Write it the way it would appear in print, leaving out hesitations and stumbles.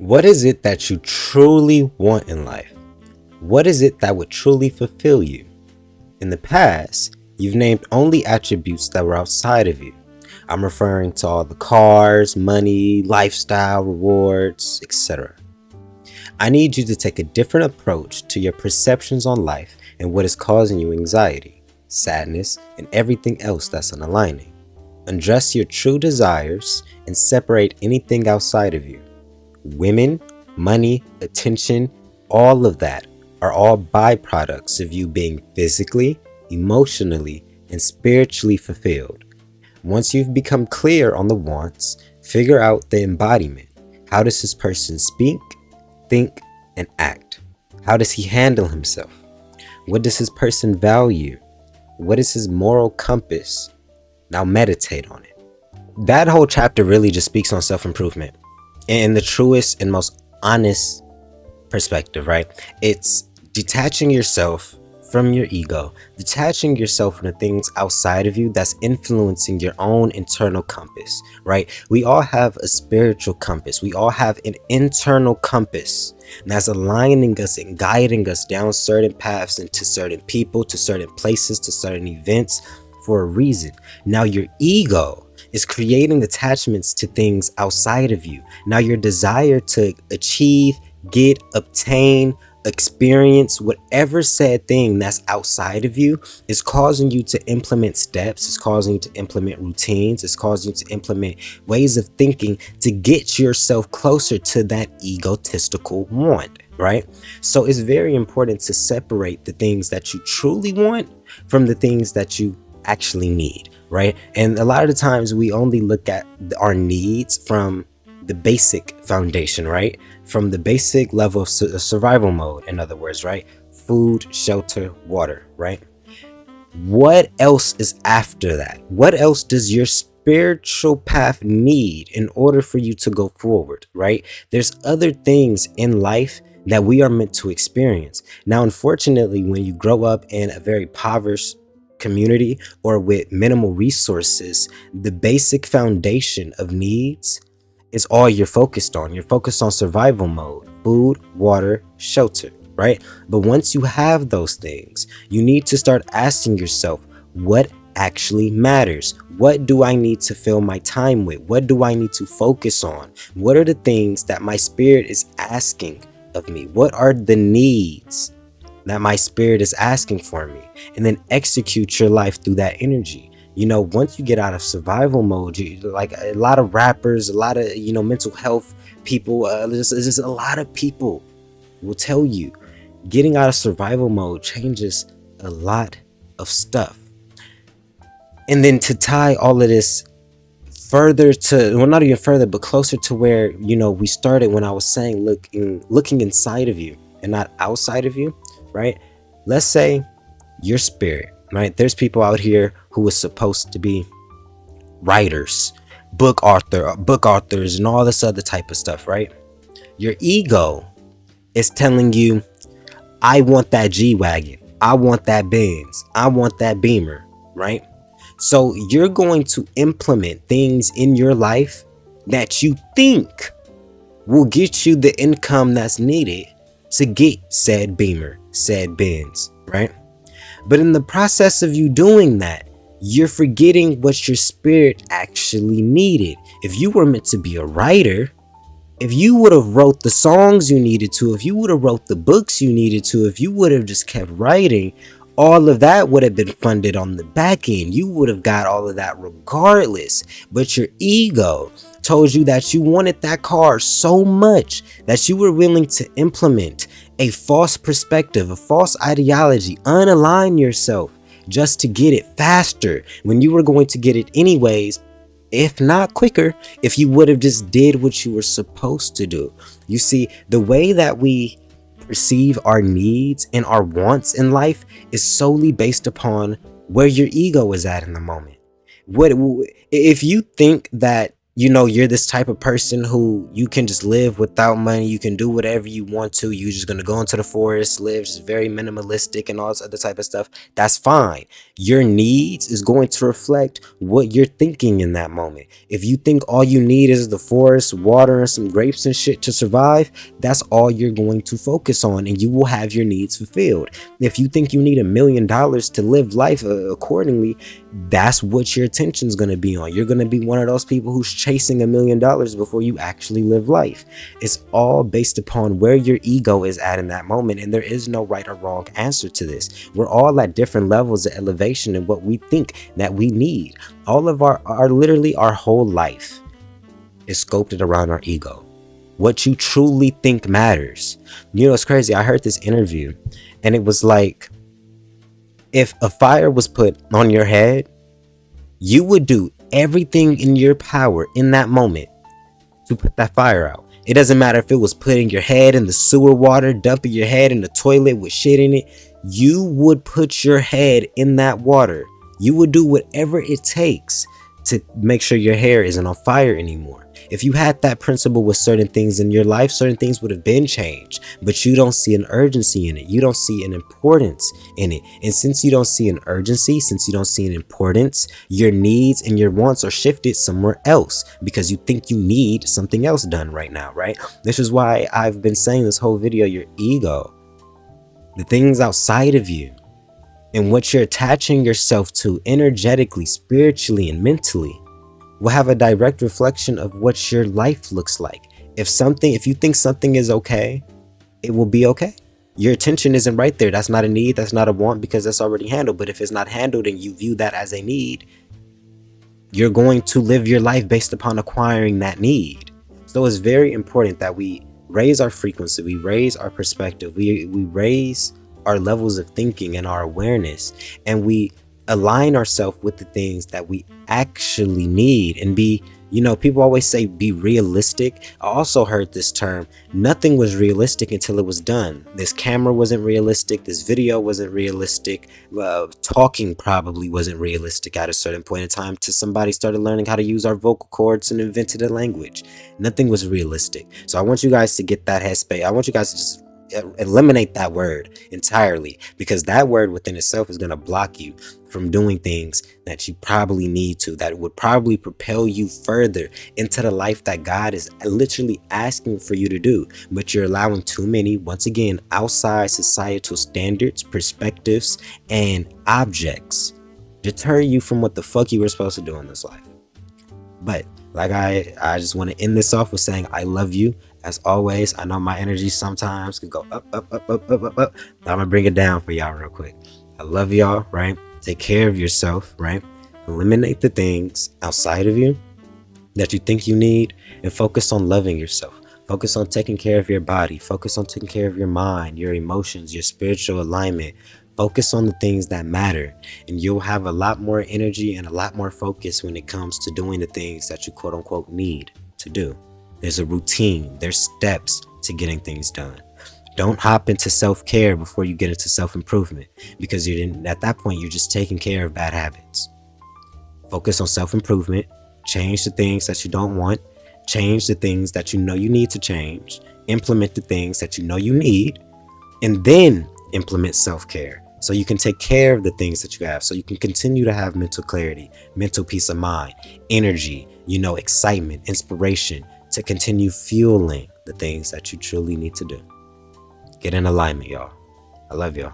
What is it that you truly want in life? What is it that would truly fulfill you? In the past, you've named only attributes that were outside of you. I'm referring to all the cars, money, lifestyle, rewards, etc. I need you to take a different approach to your perceptions on life and what is causing you anxiety, sadness, and everything else that's unaligning. Address your true desires and separate anything outside of you. Women, money, attention, all of that are all byproducts of you being physically, emotionally, and spiritually fulfilled. Once you've become clear on the wants, figure out the embodiment. How does this person speak, think, and act? How does he handle himself? What does this person value? What is his moral compass? Now meditate on it. That whole chapter really just speaks on self-improvement in the truest and most honest perspective, right? It's detaching yourself from your ego, detaching yourself from the things outside of you that's influencing your own internal compass, right? We all have a spiritual compass. We all have an internal compass that's aligning us and guiding us down certain paths into certain people, to certain places, to certain events for a reason. Now your ego is creating attachments to things outside of you. Now your desire to achieve, get, obtain, experience whatever said thing that's outside of you is causing you to implement steps, it's causing you to implement routines, it's causing you to implement ways of thinking to get yourself closer to that egotistical want, right? So it's very important to separate the things that you truly want from the things that you actually need, right? And a lot of the times we only look at our needs from the basic foundation, right? From the basic level of survival mode, in other words, right? Food, shelter, water, right? What else is after that? What else does your spiritual path need in order for you to go forward, right? There's other things in life that we are meant to experience. Now, unfortunately, when you grow up in a very impoverished community or with minimal resources, the basic foundation of needs is all you're focused on. You're focused on survival mode, food, water, shelter, right? But once you have those things, you need to start asking yourself, what actually matters? What do I need to fill my time with? What do I need to focus on? What are the things that my spirit is asking of me? What are the needs that my spirit is asking for me? And then execute your life through that energy. You know, once you get out of survival mode, like a lot of rappers, a lot of, mental health people, there's just a lot of people will tell you getting out of survival mode changes a lot of stuff. And then to tie all of this further to, well, not even further, but closer to where, we started when I was saying, looking inside of you and not outside of you, right? Let's say your spirit, right? There's people out here who are supposed to be writers, book authors, and all this other type of stuff, right? Your ego is telling you, I want that G-Wagon, I want that Benz, I want that Beamer, right? So you're going to implement things in your life that you think will get you the income that's needed to get said Beamer, said Benz, right? But in the process of you doing that, you're forgetting what your spirit actually needed. If you were meant to be a writer, if you would have wrote the songs you needed to, if you would have wrote the books you needed to, if you would have just kept writing, all of that would have been funded on the back end. You would have got all of that regardless. But your ego told you that you wanted that car so much that you were willing to implement a false perspective, a false ideology, unalign yourself just to get it faster when you were going to get it anyways, if not quicker, if you would have just did what you were supposed to do. You see, the way that we perceive our needs and our wants in life is solely based upon where your ego is at in the moment. What if you think that you're this type of person who you can just live without money. You can do whatever you want to. You're just gonna go into the forest, live just very minimalistic and all this other type of stuff. That's fine. Your needs is going to reflect what you're thinking in that moment. If you think all you need is the forest, water, and some grapes and shit to survive, that's all you're going to focus on, and you will have your needs fulfilled. If you think you need $1 million to live life accordingly, that's what your attention's going to be on. You're going to be one of those people who's chasing $1 million before you actually live life. It's all based upon where your ego is at in that moment, and there is no right or wrong answer to this. We're all at different levels of elevation in what we think that we need. All of our literally our whole life is sculpted around our ego. What you truly think matters. It's crazy. I heard this interview, and it was like, if a fire was put on your head, you would do everything in your power in that moment to put that fire out. It doesn't matter if it was putting your head in the sewer water, dumping your head in the toilet with shit in it. You would put your head in that water. You would do whatever it takes to make sure your hair isn't on fire anymore. If you had that principle with certain things in your life, certain things would have been changed, but you don't see an urgency in it. You don't see an importance in it. And since you don't see an urgency, since you don't see an importance, your needs and your wants are shifted somewhere else because you think you need something else done right now, right? This is why I've been saying this whole video, your ego, the things outside of you, and what you're attaching yourself to energetically, spiritually, and mentally will have a direct reflection of what your life looks like. If you think something is okay, it will be okay. Your attention isn't right there. That's not a need. That's not a want, because that's already handled. But if it's not handled and you view that as a need, you're going to live your life based upon acquiring that need. So it's very important that we raise our frequency, we raise our perspective, we raise our levels of thinking and our awareness, and we align ourselves with the things that we actually need, and be, people always say be realistic. I also heard this term, nothing was realistic until it was done. This camera wasn't realistic, this video wasn't realistic, talking probably wasn't realistic at a certain point in time till somebody started learning how to use our vocal cords and invented a language. Nothing was realistic. So I want you guys to get that headspace. I want you guys to just eliminate that word entirely, because that word within itself is going to block you from doing things that you probably need to, that would probably propel you further into the life that God is literally asking for you to do. But you're allowing too many, once again, outside societal standards, perspectives, and objects deter you from what the fuck you were supposed to do in this life. But like I just want to end this off with saying I love you. As always, I know my energy sometimes could go up, up, up, up, up, up, up. I'm gonna bring it down for y'all real quick. I love y'all, right? Take care of yourself, right? Eliminate the things outside of you that you think you need, and focus on loving yourself. Focus on taking care of your body. Focus on taking care of your mind, your emotions, your spiritual alignment. Focus on the things that matter, and you'll have a lot more energy and a lot more focus when it comes to doing the things that you quote unquote need to do. There's a routine, there's steps to getting things done. Don't hop into self-care before you get into self-improvement, because at that point, you're just taking care of bad habits. Focus on self-improvement, change the things that you don't want, change the things that you know you need to change, implement the things that you know you need, and then implement self-care so you can take care of the things that you have, so you can continue to have mental clarity, mental peace of mind, energy, excitement, inspiration, to continue fueling the things that you truly need to do. Get in alignment, y'all. I love y'all.